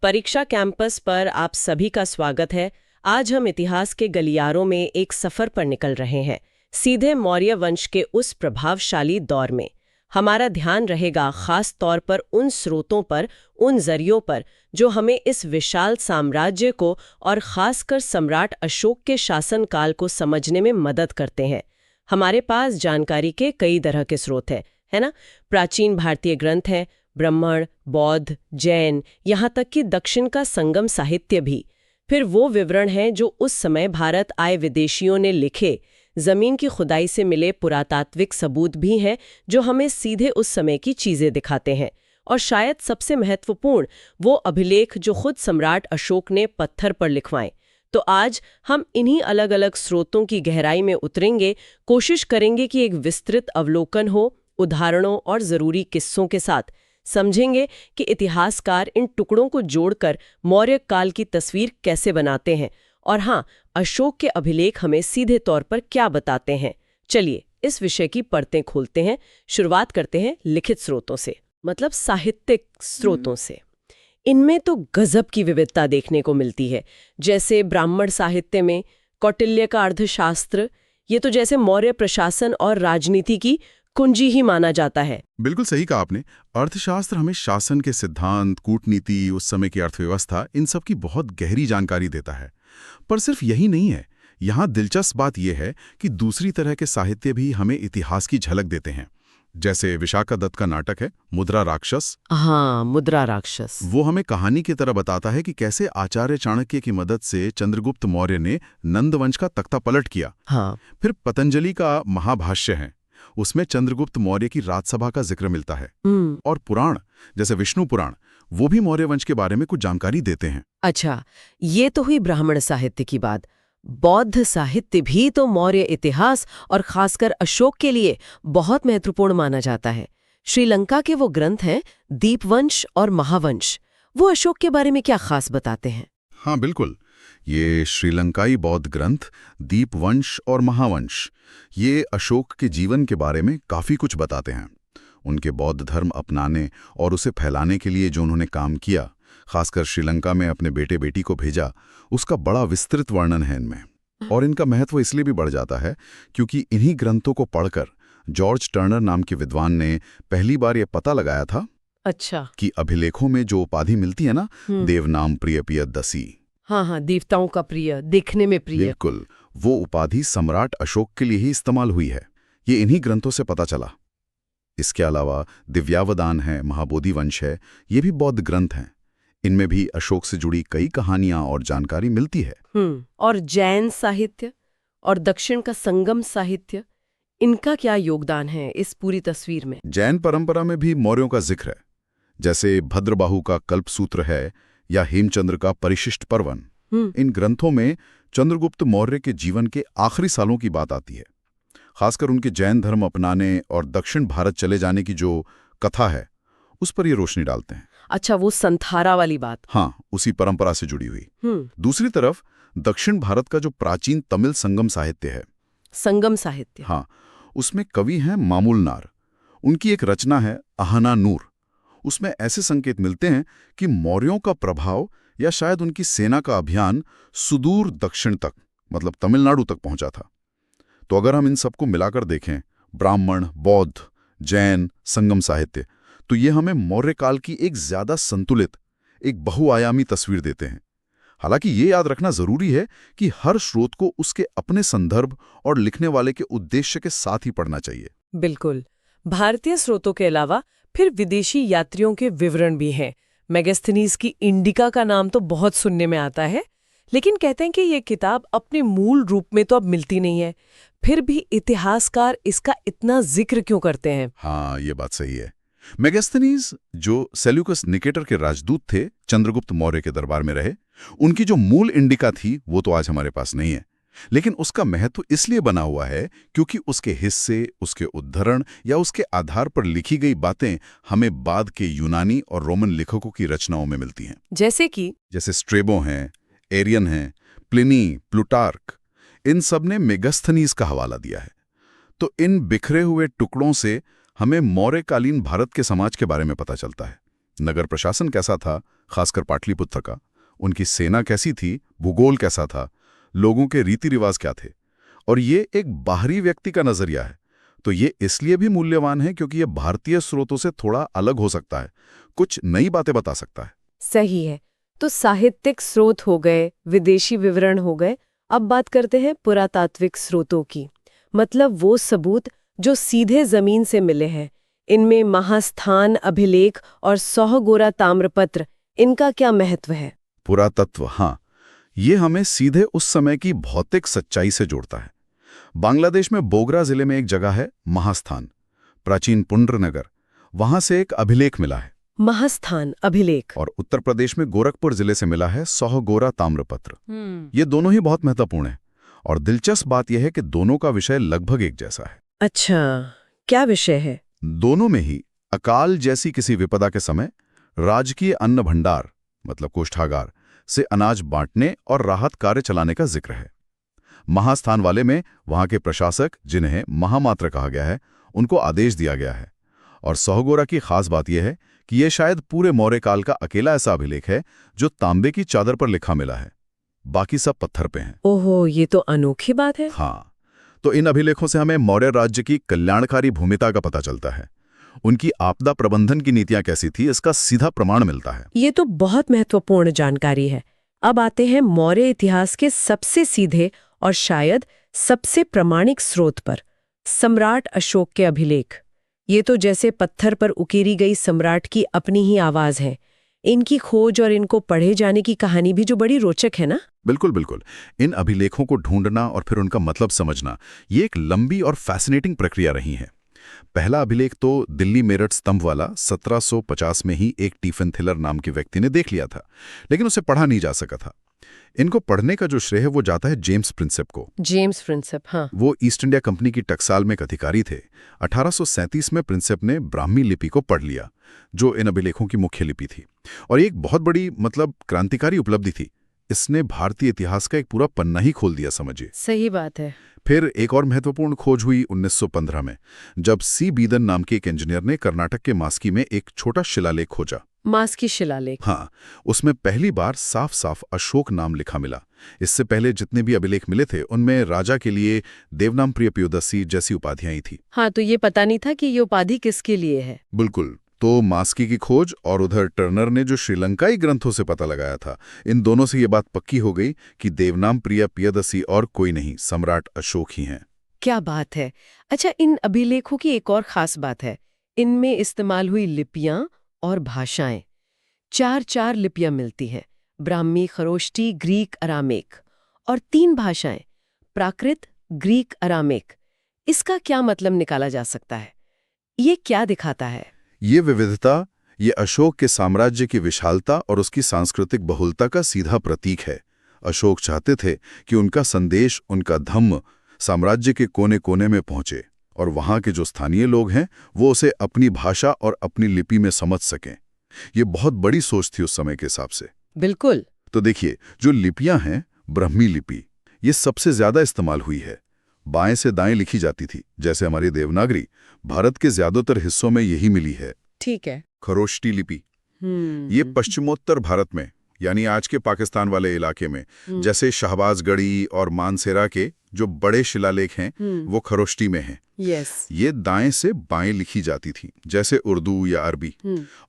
परीक्षा कैंपस पर आप सभी का स्वागत है। आज हम इतिहास के गलियारों में एक सफर पर निकल रहे हैं, सीधे मौर्य वंश के उस प्रभावशाली दौर में। हमारा ध्यान रहेगा खास तौर पर उन स्रोतों पर, उन जरियों पर जो हमें इस विशाल साम्राज्य को और खासकर सम्राट अशोक के शासनकाल को समझने में मदद करते हैं। हमारे पास जानकारी के कई तरह के स्रोत हैं, है ना? प्राचीन भारतीय ग्रंथ हैं, ब्राह्मण, बौद्ध, जैन, यहाँ तक कि दक्षिण का संगम साहित्य भी। फिर वो विवरण हैं जो उस समय भारत आए विदेशियों ने लिखे। जमीन की खुदाई से मिले पुरातात्विक सबूत भी हैं जो हमें सीधे उस समय की चीजें दिखाते हैं। और शायद सबसे महत्वपूर्ण वो अभिलेख जो खुद सम्राट अशोक ने पत्थर पर लिखवाए। तो आज हम इन्हीं अलग अलग स्रोतों की गहराई में उतरेंगे, कोशिश करेंगे कि एक विस्तृत अवलोकन हो, उदाहरणों और जरूरी किस्सों के साथ। समझेंगे कि इतिहासकार इन टुकड़ों को जोड़कर मौर्य काल की तस्वीर कैसे बनाते हैं और हाँ, अशोक के अभिलेख हमें सीधे तौर पर क्या बताते हैं। चलिए इस विषय की परतें खोलते हैं। शुरुआत करते हैं लिखित स्रोतों से, मतलब साहित्यिक स्रोतों से। इनमें तो गजब की विविधता देखने को मिलती है। जैसे ब्राह्मण साहित्य में कौटिल्य का अर्थशास्त्र, ये तो जैसे मौर्य प्रशासन और राजनीति की कुंजी ही माना जाता है। बिल्कुल सही कहा आपने। अर्थशास्त्र हमें शासन के सिद्धांत, कूटनीति, उस समय की अर्थव्यवस्था, इन सब की बहुत गहरी जानकारी देता है। पर सिर्फ यही नहीं है, यहाँ दिलचस्प बात यह है कि दूसरी तरह के साहित्य भी हमें इतिहास की झलक देते हैं। जैसे विशाखा दत्त का नाटक है मुद्रा राक्षस। हाँ, मुद्रा राक्षस। वो हमें कहानी की तरह बताता है कि कैसे आचार्य चाणक्य की मदद से चंद्रगुप्त मौर्य ने नंद वंश का तख्ता पलट किया। हाँ। फिर पतंजलि का महाभाष्य है, उसमें चंद्रगुप्त मौर्य की राजसभा का जिक्र मिलता है। और पुराण जैसे विष्णु पुराण, वो भी मौर्य वंश के बारे में कुछ जानकारी देते हैं। अच्छा, ये तो हुई ब्राह्मण साहित्य की बात। बौद्ध साहित्य भी तो मौर्य इतिहास और खासकर अशोक के लिए बहुत महत्वपूर्ण माना जाता है। श्रीलंका के वो ग्रंथ हैं दीपवंश और महावंश, वो अशोक के बारे में क्या खास बताते हैं? हाँ बिल्कुल, ये श्रीलंकाई बौद्ध ग्रंथ दीपवंश और महावंश, ये अशोक के जीवन के बारे में काफी कुछ बताते हैं। उनके बौद्ध धर्म अपनाने और उसे फैलाने के लिए जो उन्होंने काम किया, खासकर श्रीलंका में अपने बेटे बेटी को भेजा, उसका बड़ा विस्तृत वर्णन है इनमें। और इनका महत्व इसलिए भी बढ़ जाता है क्योंकि इन्हीं ग्रंथों को पढ़कर जॉर्ज टर्नर नाम के विद्वान ने पहली बार ये पता लगाया था अच्छा कि अभिलेखों में जो उपाधि मिलती है ना, देवनाम प्रिय पिय दसी, हाँ, देवताओं का प्रिय, देखने में प्रिय, बिल्कुल, वो उपाधि सम्राट अशोक के लिए ही इस्तेमाल हुई है। ये इन्हीं ग्रंथों से पता चला। इसके अलावा दिव्यावदान है, महाबोधि वंश है, ये भी बौद्ध ग्रंथ हैं। इनमें भी अशोक से जुड़ी कई कहानियां और जानकारी मिलती है। और जैन साहित्य और दक्षिण का संगम साहित्य, इनका क्या योगदान है इस पूरी तस्वीर में? जैन परंपरा में भी मौर्यों का जिक्र है, जैसे भद्रबाहु का कल्पसूत्र है या हेमचंद्र का परिशिष्ट पर्वन। इन ग्रंथों में चंद्रगुप्त मौर्य के जीवन के आखिरी सालों की बात आती है। खासकर उनके जैन धर्म अपनाने और दक्षिण भारत चले जाने की जो कथा है, उस पर ये रोशनी डालते हैं। अच्छा, वो संथारा वाली बात। हाँ, उसी परंपरा से जुड़ी हुई। दूसरी तरफ दक्षिण भारत का जो प्राचीन तमिल संगम साहित्य है, संगम साहित्य, हाँ, उसमें कवि हैं मामूलनार। उनकी एक रचना है अहना नूर। उसमें ऐसे संकेत मिलते हैं कि मौर्यों का प्रभाव या शायद उनकी सेना का अभियान सुदूर दक्षिण तक, मतलब तमिलनाडु तक पहुंचा था। तो अगर हम इन सबको मिलाकर देखें, ब्राह्मण, बौद्ध, जैन, संगम साहित्य, तो ये हमें मौर्य काल की एक ज्यादा संतुलित, एक बहुआयामी तस्वीर देते हैं। हालांकि ये याद रखना जरूरी है कि हर स्रोत को उसके अपने संदर्भ और लिखने वाले के उद्देश्य के साथ ही पढ़ना चाहिए। बिल्कुल। भारतीय स्रोतों के अलावा फिर विदेशी यात्रियों के विवरण भी हैं। मेगास्थनीज की इंडिका का नाम तो बहुत सुनने में आता है, लेकिन कहते हैं कि ये किताब अपने मूल रूप में तो अब मिलती नहीं है। फिर भी इतिहासकार इसका इतना जिक्र क्यों करते हैं? हाँ, ये बात सही है। मेगास्थनीज जो सेल्यूकस निकेटर के राजदूत थे, चंद्रगुप्त मौर्य के दरबार में रहे, उनकी जो मूल इंडिका थी वो तो आज हमारे पास नहीं है। लेकिन उसका महत्व इसलिए बना हुआ है क्योंकि उसके हिस्से, उसके उद्धरण या उसके आधार पर लिखी गई बातें हमें बाद के यूनानी और रोमन लेखकों की रचनाओं में मिलती हैं। जैसे स्ट्रेबो हैं, एरियन हैं, प्लिनी, प्लूटार्क, इन सब ने मेगास्थनीज का हवाला दिया है। तो इन बिखरे हुए टुकड़ों से हमें मौर्यकालीन भारत के समाज के बारे में पता चलता है। नगर प्रशासन कैसा था, खासकर पाटलिपुत्र का, उनकी सेना कैसी थी, भूगोल कैसा था, लोगों के रीति रिवाज क्या थे। और ये एक बाहरी व्यक्ति का नजरिया है, तो ये इसलिए भी मूल्यवान है क्योंकि ये भारतीय स्रोतों से थोड़ा अलग हो सकता है, कुछ नई बातें बता सकता है। सही है। तो साहित्यिक स्रोत हो गए, विदेशी विवरण हो गए। अब बात करते हैं पुरातात्विक स्रोतों की, मतलब वो सबूत जो सीधे जमीन से मिले हैं। इनमें महास्थान अभिलेख और सौहगोरा ताम्रपत्र, इनका क्या महत्व है? पुरातत्व, हाँ, ये हमें सीधे उस समय की भौतिक सच्चाई से जोड़ता है। बांग्लादेश में बोगरा जिले में एक जगह है महास्थान, प्राचीन पुंड्र नगर, वहां से एक अभिलेख मिला है, महास्थान अभिलेख। और उत्तर प्रदेश में गोरखपुर जिले से मिला है सौहगोरा ताम्रपत्र। ये दोनों ही बहुत महत्वपूर्ण है, और दिलचस्प बात यह है कि दोनों का विषय लगभग एक जैसा है। अच्छा, क्या विषय है? दोनों में ही अकाल जैसी किसी विपदा के समय राजकीय अन्न भंडार, मतलब कोष्ठागार, से अनाज बांटने और राहत कार्य चलाने का जिक्र है। महास्थान वाले में वहां के प्रशासक, जिन्हें महामात्र कहा गया है, उनको आदेश दिया गया है। और सौहगोरा की खास बात यह है कि यह शायद पूरे मौर्य काल का अकेला ऐसा अभिलेख है जो तांबे की चादर पर लिखा मिला है, बाकी सब पत्थर पे हैं। ओहो, ये तो अनोखी बात है। हाँ, तो इन अभिलेखों से हमें मौर्य राज्य की कल्याणकारी भूमिका का पता चलता है। उनकी आपदा प्रबंधन की नीतियां कैसी थी, इसका सीधा प्रमाण मिलता है। ये तो बहुत महत्वपूर्ण जानकारी है। अब आते हैं मौर्य इतिहास के सबसे सीधे और शायद सबसे प्रामाणिक स्रोत पर, सम्राट अशोक के अभिलेख। ये तो जैसे पत्थर पर उकेरी गई सम्राट की अपनी ही आवाज है। इनकी खोज और इनको पढ़े जाने की कहानी भी जो बड़ी रोचक है ना। बिल्कुल बिल्कुल। इन अभिलेखों को ढूंढना और फिर उनका मतलब समझना, ये एक लंबी और फैसिनेटिंग प्रक्रिया रही है। पहला अभिलेख तो दिल्ली मेरठ स्तंभ वाला 1750 में ही एक टीफन थिलर नाम के व्यक्ति ने देख लिया था, लेकिन उसे पढ़ा नहीं जा सका था। इनको पढ़ने का जो श्रेय है वो जाता है जेम्स प्रिंसेप को। जेम्स प्रिंसेप, हाँ। वो ईस्ट इंडिया कंपनी की टकसाल में एक अधिकारी थे। 1837 में प्रिंसेप ने ब्राह्मी लिपि को पढ़ लिया, जो इन अभिलेखों की मुख्य लिपि थी, और एक बहुत बड़ी, मतलब क्रांतिकारी उपलब्धि थी। इसने भारतीय इतिहास का एक पूरा पन्ना ही खोल दिया, समझिए। सही बात है। फिर एक और महत्वपूर्ण खोज हुई 1915 में, जब सी बीदन नाम के एक इंजीनियर ने कर्नाटक के मास्की में एक छोटा शिलालेख खोजा। मास्की शिलालेख? हाँ, उसमें पहली बार साफ साफ अशोक नाम लिखा मिला। इससे पहले जितने भी अभिलेख मिले थे उनमें राजा के लिए देवनाम प्रिय प्रियोदसी जैसी उपाधियां थी। हाँ, तो ये पता नहीं था कि ये उपाधि किसके लिए है। बिल्कुल। तो मास्की की खोज और उधर टर्नर ने जो श्रीलंकाई ग्रंथों से पता लगाया था, इन दोनों से ये बात पक्की हो गई कि देवनाम प्रिय प्रियदसी और कोई नहीं, सम्राट अशोक ही हैं। क्या बात है। अच्छा, इन अभिलेखों की एक और खास बात है, इनमें इस्तेमाल हुई लिपियां और भाषाएं। 4 लिपियां मिलती हैं, ब्राह्मी, खरोष्टी, ग्रीक, अरामेक, और 3 भाषाएं, प्राकृत, ग्रीक, अरामेक। इसका क्या मतलब निकाला जा सकता है? ये क्या दिखाता है? ये विविधता, ये अशोक के साम्राज्य की विशालता और उसकी सांस्कृतिक बहुलता का सीधा प्रतीक है। अशोक चाहते थे कि उनका संदेश, उनका धम्म साम्राज्य के कोने कोने में पहुंचे, और वहां के जो स्थानीय लोग हैं वो उसे अपनी भाषा और अपनी लिपि में समझ सकें। ये बहुत बड़ी सोच थी उस समय के हिसाब से। बिल्कुल। तो देखिए, जो लिपियां हैं, ब्राह्मी लिपि, ये सबसे ज्यादा इस्तेमाल हुई है। बाएं से दाएं लिखी जाती थी, जैसे हमारी देवनागरी। भारत के ज्यादातर हिस्सों में यही मिली है। ठीक है। खरोष्टी लिपि, ये पश्चिमोत्तर भारत में, यानी आज के पाकिस्तान वाले इलाके में, जैसे शहबाजगढ़ी और मानसेरा के जो बड़े शिलालेख हैं, वो खरोष्टी में हैं। यस। ये दाएं से बाएं लिखी जाती थी, जैसे उर्दू या अरबी,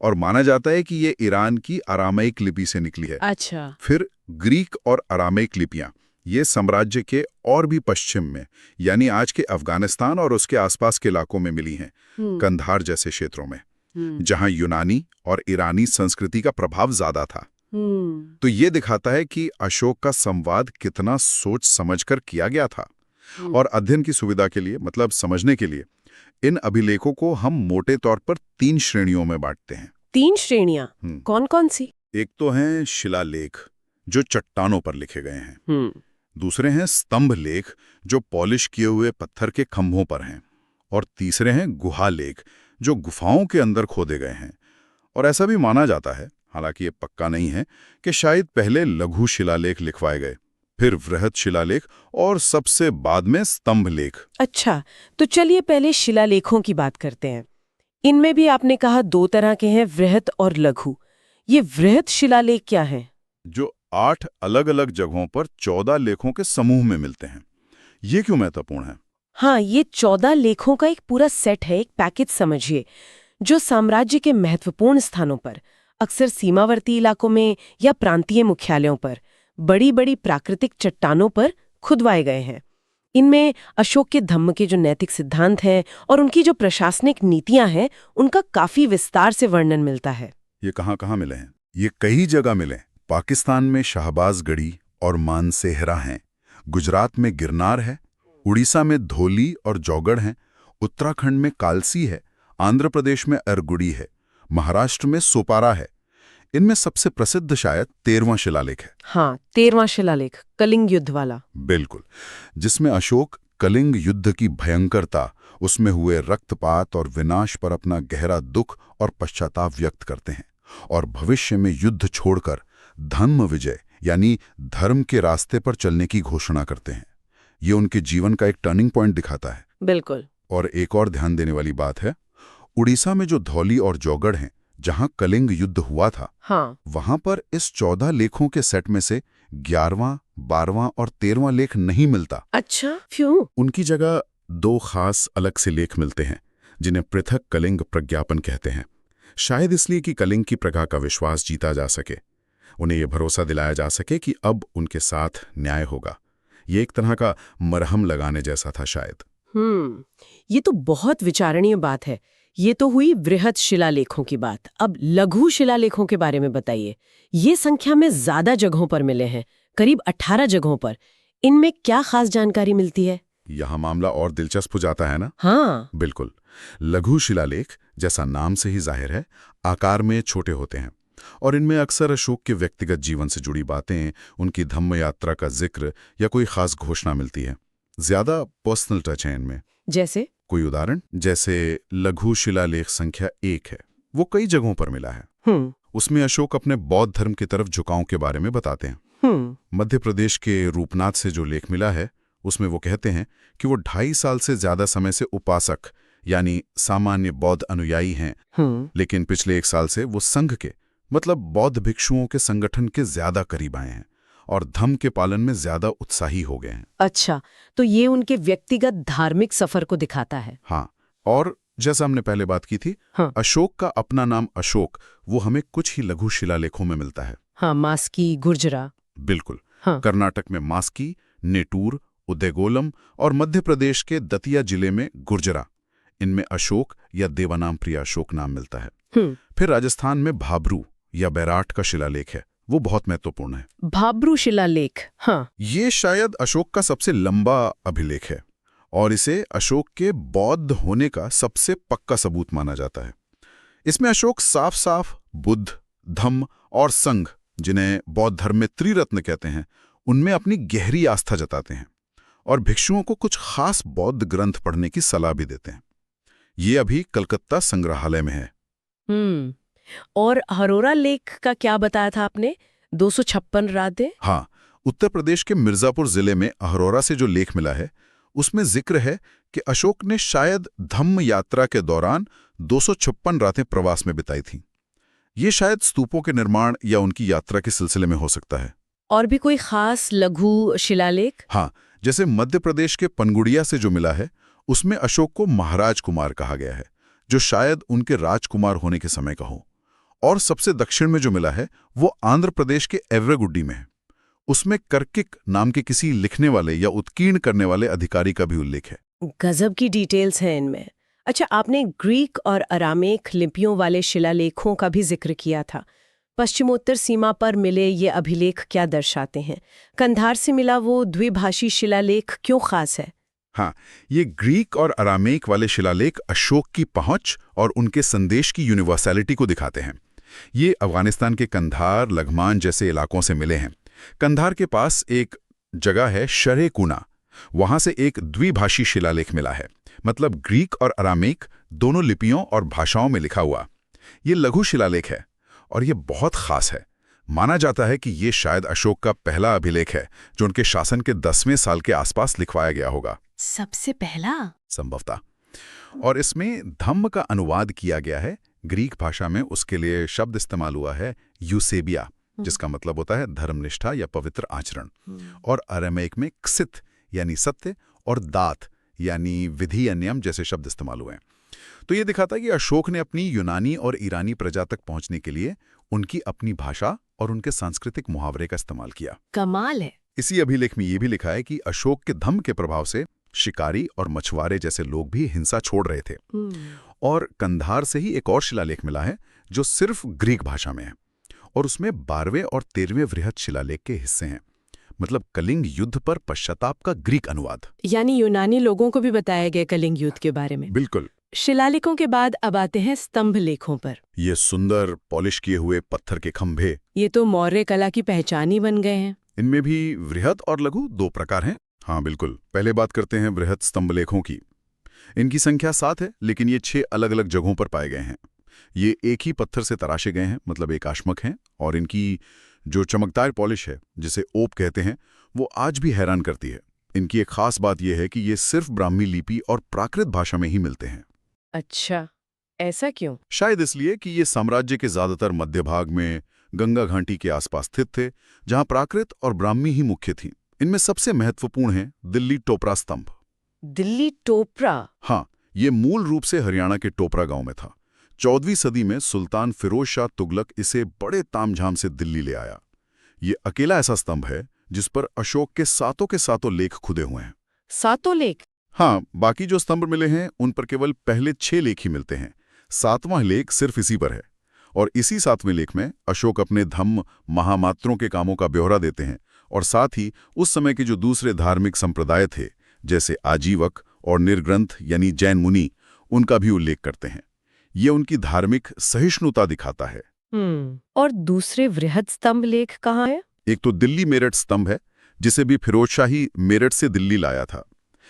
और माना जाता है कि ये ईरान की अरामैक लिपि से निकली है। अच्छा। फिर ग्रीक और अरामैक लिपियां, ये साम्राज्य के और भी पश्चिम में, यानी आज के अफगानिस्तान और उसके आसपास के इलाकों में मिली हैं, कंधार जैसे क्षेत्रों में, जहां यूनानी और ईरानी संस्कृति का प्रभाव ज्यादा था। तो ये दिखाता है कि अशोक का संवाद कितना सोच समझकर किया गया था। और अध्ययन की सुविधा के लिए, मतलब समझने के लिए, इन अभिलेखों को हम मोटे तौर पर 3 श्रेणियों में बांटते हैं। 3 श्रेणियां? कौन कौन सी? एक तो हैं शिलालेख, जो चट्टानों पर लिखे गए हैं। दूसरे हैं स्तंभ लेख, जो पॉलिश किए हुए पत्थर के खंभों पर हैं। और तीसरे हैं गुहा लेख, जो गुफाओं के अंदर खोदे गए हैं। और ऐसा भी माना जाता है, हालांकि ये पक्का नहीं है, कि शायद पहले लघु शिलालेख लिखवाए गए, फिर वृहद शिलालेख, और सबसे बाद में स्तंभ लेख। अच्छा, तो चलिए पहले शिलालेखों की बात करते हैं। इनमें भी आपने कहा 2 तरह के हैं, वृहत और लघु। ये वृहत शिलालेख क्या है? जो 8 अलग-अलग जगहों पर 14 लेखों के समूह में मिलते हैं। ये क्यों महत्वपूर्ण है? हाँ, ये 14 लेखों का एक पूरा सेट है, एक पैकेज समझिए, जो साम्राज्य के महत्वपूर्ण स्थानों पर, अक्सर सीमावर्ती इलाकों में या प्रांतीय मुख्यालयों पर, बड़ी-बड़ी प्राकृतिक चट्टानों पर खुदवाए गए हैं। इनमें अशोक के धम्म के जो नैतिक सिद्धांत हैं और उनकी जो प्रशासनिक नीतियां हैं, उनका काफी विस्तार से वर्णन मिलता है। ये कहाँ-कहाँ मिले हैं? ये कई जगह मिले। पाकिस्तान में शाहबाजगढ़ी और मानसेहरा हैं, गुजरात में गिरनार है, उड़ीसा में धोली और जौगढ़ हैं, उत्तराखंड में कालसी है, आंध्र प्रदेश में अरगुड़ी है, महाराष्ट्र में सोपारा है। इनमें सबसे प्रसिद्ध शायद 13वां शिलालेख है। हाँ, 13वां शिलालेख, कलिंग युद्ध वाला। बिल्कुल, जिसमें अशोक कलिंग युद्ध की भयंकरता, उसमें हुए रक्तपात और विनाश पर अपना गहरा दुख और पश्चाताप व्यक्त करते हैं और भविष्य में युद्ध छोड़कर धर्म विजय यानी धर्म के रास्ते पर चलने की घोषणा करते हैं। ये उनके जीवन का एक टर्निंग पॉइंट दिखाता है। बिल्कुल। और एक और ध्यान देने वाली बात है, उड़ीसा में जो धौली और जौगढ़ हैं, जहां कलिंग युद्ध हुआ था, हाँ, वहां पर इस 14 लेखों के सेट में से 11वां, 12वां और 13वां लेख नहीं मिलता। अच्छा, क्यों? उनकी जगह 2 खास अलग से लेख मिलते हैं, जिन्हें पृथक कलिंग प्रज्ञापन कहते हैं। शायद इसलिए कि कलिंग की प्रजा का विश्वास जीता जा सके, उन्हें यह भरोसा दिलाया जा सके कि अब उनके साथ न्याय होगा। ये एक तरह का मरहम लगाने जैसा था शायद। ये तो बहुत विचारणीय बात है। ये तो हुई वृहत शिलालेखों की बात। अब लघु शिलालेखों के बारे में बताइए। ये संख्या में ज्यादा जगहों पर मिले हैं, करीब 18 जगहों पर। इनमें क्या खास जानकारी मिलती है? यहाँ मामला और दिलचस्प हो जाता है ना? हाँ, बिल्कुल। लघु शिलालेख, जैसा नाम से ही जाहिर है, आकार में छोटे होते हैं और इनमें अक्सर अशोक के व्यक्तिगत जीवन से जुड़ी बातें, उनकी धम्म यात्रा का जिक्र या कोई खास घोषणा मिलती है। ज्यादा पर्सनल टच है इनमें। जैसे? कोई उदाहरण? जैसे लघु शिलालेख संख्या 1 है, वो कई जगहों पर मिला है। उसमें अशोक अपने बौद्ध धर्म की तरफ झुकाव के बारे में बताते हैं। मध्य प्रदेश के रूपनाथ से जो लेख मिला है, उसमें वो कहते हैं कि वो 2.5 साल से ज्यादा समय से उपासक यानी सामान्य बौद्ध अनुयायी हैं, लेकिन पिछले 1 साल से वो संघ के मतलब बौद्ध भिक्षुओं के संगठन के ज्यादा करीब आए हैं और धम्म के पालन में ज्यादा उत्साही हो गए हैं। अच्छा, तो ये उनके व्यक्तिगत धार्मिक सफर को दिखाता है। हाँ, और जैसा हमने पहले बात की थी, हाँ, अशोक का अपना नाम अशोक, वो हमें कुछ ही लघु शिलालेखों में मिलता है। हाँ, मास्की, गुर्जरा। बिल्कुल। हाँ, कर्नाटक में मास्की, नेटूर, उदयगोलम और मध्य प्रदेश के दतिया जिले में गुर्जरा। इनमें अशोक या देवानाम प्रिय अशोक नाम मिलता है। फिर राजस्थान में भाबरू या बैराट का शिलालेख है, वो बहुत महत्वपूर्ण है। भाबरू शिलालेख, हाँ, ये शायद अशोक का सबसे लंबा अभिलेख है और इसे अशोक के बौद्ध होने का सबसे पक्का सबूत माना जाता है। इसमें अशोक साफ साफ बुद्ध, धम्म और संघ, जिन्हें बौद्ध धर्म में त्रिरत्न कहते हैं, उनमें अपनी गहरी आस्था जताते हैं और भिक्षुओं को कुछ खास बौद्ध ग्रंथ पढ़ने की सलाह भी देते हैं। ये अभी कलकत्ता संग्रहालय में है। और हरोरा लेख का क्या बताया था आपने? 256 राधे? हाँ, उत्तर प्रदेश के मिर्जापुर जिले में अहरोरा से जो लेख मिला है, उसमें जिक्र है कि अशोक ने शायद धम्म यात्रा के दौरान 256 रातें प्रवास में बिताई थीं। ये शायद स्तूपों के निर्माण या उनकी यात्रा के सिलसिले में हो सकता है। और भी कोई खास लघु शिलालेख? हाँ, जैसे मध्य प्रदेश के पनगुड़िया से जो मिला है, उसमें अशोक को महाराज कुमार कहा गया है, जो शायद उनके राजकुमार होने के समय का हो। और सबसे दक्षिण में जो मिला है, वो आंध्र प्रदेश के एवरेगुड्डी में है। उसमें कर्किक नाम के किसी लिखने वाले या उत्कीर्ण करने वाले अधिकारी का भी उल्लेख है। गजब की डिटेल्स हैं इनमें। अच्छा, आपने ग्रीक और अरामेक लिपियों वाले शिलालेखों का भी जिक्र किया था। पश्चिमोत्तर सीमा पर मिले ये अभिलेख क्या दर्शाते हैं? कंधार से मिला वो द्विभाषी शिलालेख क्यों खास है? हाँ, ये ग्रीक और अरामेक वाले शिलालेख अशोक की पहुंच और उनके संदेश की यूनिवर्सैलिटी को दिखाते हैं। ये अफगानिस्तान के कंधार, लघमान जैसे इलाकों से मिले हैं। कंधार के पास एक जगह है शरे-कुना, वहां से एक द्विभाषी शिलालेख मिला है, मतलब ग्रीक और अरामेक दोनों लिपियों और भाषाओं में लिखा हुआ। ये लघु शिलालेख है और ये बहुत खास है। माना जाता है कि ये शायद अशोक का पहला अभिलेख है जो उनके शासन के 10वें साल के आसपास लिखवाया गया होगा। सबसे पहला? संभवतः। और इसमें धम्म का अनुवाद किया गया है। ग्रीक भाषा में उसके लिए शब्द इस्तेमाल हुआ है यूसेबिया, जिसका मतलब होता है धर्मनिष्ठा या पवित्र आचरण। और अरामीक में क्सित यानी सत्य और दात यानी विधि या नियम जैसे शब्द इस्तेमाल हुए हैं। तो ये दिखाता है कि अशोक ने अपनी यूनानी और ईरानी प्रजा तक पहुंचने के लिए उनकी अपनी भाषा और उनके सांस्कृतिक मुहावरे का इस्तेमाल किया। कमाल है। इसी अभिलेख में ये भी लिखा है कि अशोक के धम्म के प्रभाव से शिकारी और मछुआरे जैसे लोग भी हिंसा छोड़ रहे थे। और कंधार से ही एक और शिलालेख मिला है जो सिर्फ ग्रीक भाषा में है, और उसमें 12वें और 13वें वृहद शिलालेख के हिस्से हैं। मतलब कलिंग युद्ध पर पश्चाताप का ग्रीक अनुवाद। यानी यूनानी लोगों को भी बताया गया कलिंग युद्ध के बारे में। बिल्कुल। शिलालेखों के बाद अब आते हैं स्तंभ लेखों पर। ये सुंदर पॉलिश किए हुए पत्थर के खंभे, ये तो मौर्य कला की पहचान ही बन गए हैं। इनमें भी वृहद और लघु 2 प्रकार हैं। हाँ बिल्कुल। पहले बात करते हैं वृहद स्तंभलेखों की। इनकी संख्या 7 है, लेकिन ये 6 अलग अलग जगहों पर पाए गए हैं। ये एक ही पत्थर से तराशे गए हैं, मतलब एकाश्मक हैं, और इनकी जो चमकदार पॉलिश है, जिसे ओप कहते हैं, वो आज भी हैरान करती है। इनकी एक खास बात यह है कि ये सिर्फ ब्राह्मी लिपि और प्राकृत भाषा में ही मिलते हैं। अच्छा, ऐसा क्यों? शायद इसलिए कि ये साम्राज्य के ज्यादातर मध्य भाग में गंगा घाटी के आसपास स्थित थे, जहां प्राकृत और ब्राह्मी ही मुख्य थी। इनमें सबसे महत्वपूर्ण है दिल्ली टोपरा स्तंभ। दिल्ली टोपरा? हाँ, ये मूल रूप से हरियाणा के टोपरा गांव में था। 14वीं सदी में सुल्तान फिरोज शाह तुगलक इसे बड़े तामझाम से दिल्ली ले आया। ये अकेला ऐसा स्तंभ है जिस पर अशोक के सातों लेख खुदे हुए हैं। 7 लेख? हाँ, बाकी जो स्तंभ मिले हैं उन पर केवल पहले 6 लेख ही मिलते हैं। 7वां लेख सिर्फ इसी पर है, और इसी 7वें लेख में अशोक अपने धम्म महामात्रों के कामों का ब्यौरा देते हैं, और साथ ही उस समय के जो दूसरे धार्मिक संप्रदाय थे, जैसे आजीवक और निर्ग्रंथ यानी जैन मुनि, उनका भी उल्लेख करते हैं। ये उनकी धार्मिक सहिष्णुता दिखाता है। और दूसरे वृहद स्तंभ लेख कहाँ है? एक तो दिल्ली मेरठ स्तंभ है, जिसे भी फिरोज शाह ही मेरठ से दिल्ली लाया था।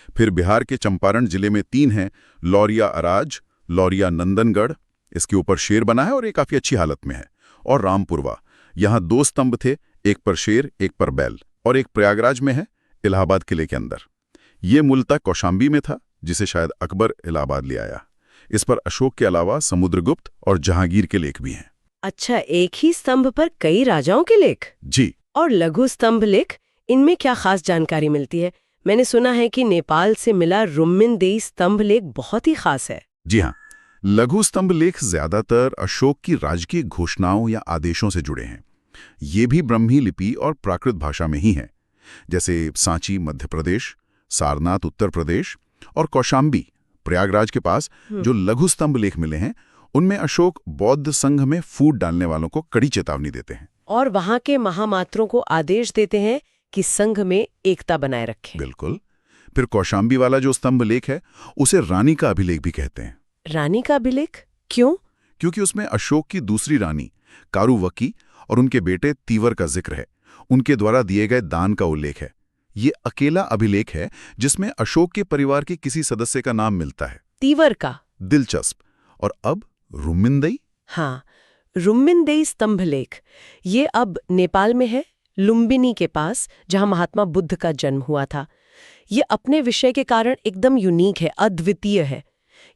फिर बिहार के चंपारण जिले में 3 हैं, लौरिया अराज, लौरिया नंदनगढ़, इसके ऊपर शेर बना है और ये काफी अच्छी हालत में है, और रामपुरवा। यहाँ 2 स्तंभ थे, एक पर शेर, एक पर बैल, और एक प्रयागराज में है, इलाहाबाद किले के अंदर। ये मूलतः कौशाम्बी में था, जिसे शायद अकबर इलाहाबाद ले आया। इस पर अशोक के अलावा समुद्रगुप्त और जहांगीर के लेख भी हैं। अच्छा, एक ही स्तंभ पर कई राजाओं के लेख? जी। और लघु स्तंभ लेख, इनमें क्या खास जानकारी मिलती है? मैंने सुना है कि नेपाल से मिला रुम्मिनदेई स्तंभ लेख बहुत ही खास है। जी हाँ, लघु स्तंभ लेख ज्यादातर अशोक की राजकीय घोषणाओं या आदेशों से जुड़े हैं। ये भी ब्रह्मी लिपि और प्राकृत भाषा में ही हैं, जैसे सांची मध्य प्रदेश, सारनाथ उत्तर प्रदेश और कौशाम्बी प्रयागराज के पास जो लघु स्तंभ लेख मिले हैं, उनमें अशोक बौद्ध संघ में फूट डालने वालों को कड़ी चेतावनी देते हैं। और वहां के महामात्रों को आदेश देते हैं कि संघ में एकता बनाए रखें। बिल्कुल। फिर कौशाम्बी वाला जो स्तंभ लेख है, उसे रानी का अभिलेख भी कहते हैं। रानी का अभिलेख क्यों? क्योंकि उसमें अशोक की दूसरी रानी कारुवकी और उनके बेटे तीवर का जिक्र है। उनके द्वारा दिए गए दान का उल्लेख है। ये अकेला अभिलेख है जिसमें अशोक के परिवार के किसी सदस्य का नाम मिलता है। तीवर का? दिलचस्प। और अब रुम्मिनदेई? हाँ, रुम्मिनदेई स्तंभ लेख। ये अब नेपाल में है, लुम्बिनी के पास, जहां महात्मा बुद्ध का जन्म हुआ था। ये अपने विषय के कारण एकदम यूनिक है, अद्वितीय है।